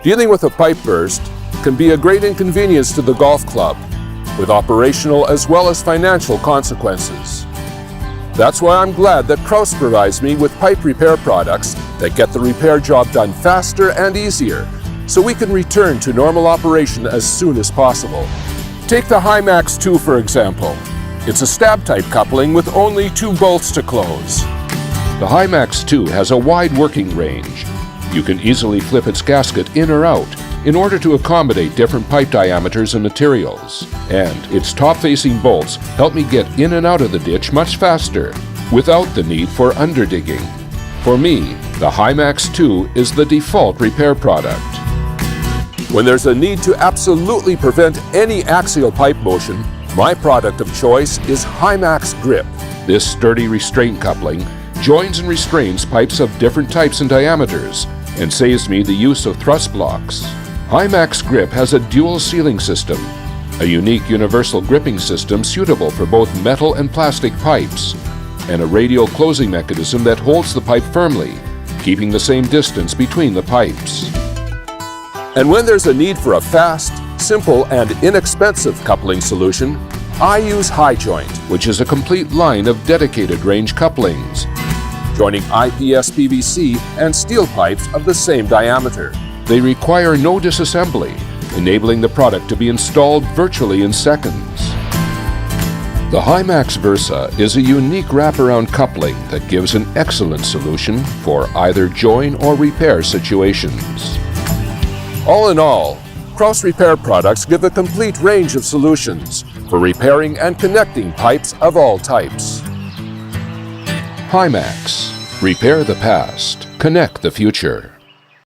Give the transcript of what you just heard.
Dealing with a pipe burst can be a great inconvenience to the golf club, with operational as well as financial consequences. That's why I'm glad that Kraus provides me with pipe repair products that get the repair job done faster and easier, so we can return to normal operation as soon as possible. Take the HYMAX 2 for example. It's a stab-type coupling with only 2 bolts to close. The HYMAX 2 has a wide working range. You can easily flip its gasket in or out in order to accommodate different pipe diameters and materials. And its top-facing bolts help me get in and out of the ditch much faster, without the need for underdigging. For me, the HYMAX 2 is the default repair product. When there's a need to absolutely prevent any axial pipe motion, my product of choice is HYMAX Grip. This sturdy restraint coupling joins and restrains pipes of different types and diameters and saves me the use of thrust blocks. HYMAX Grip has a dual sealing system, a unique universal gripping system suitable for both metal and plastic pipes, and a radial closing mechanism that holds the pipe firmly, keeping the same distance between the pipes. And when there's a need for a fast, simple, and inexpensive coupling solution, I use HYJoint, which is a complete line of dedicated range couplings, joining IPS PVC and steel pipes of the same diameter. They require no disassembly, enabling the product to be installed virtually in seconds. The HYMAX Versa is a unique wraparound coupling that gives an excellent solution for either join or repair situations. All in all, Kraus Repair products give a complete range of solutions for repairing and connecting pipes of all types. HYMAX. Repair the past. Connect the future.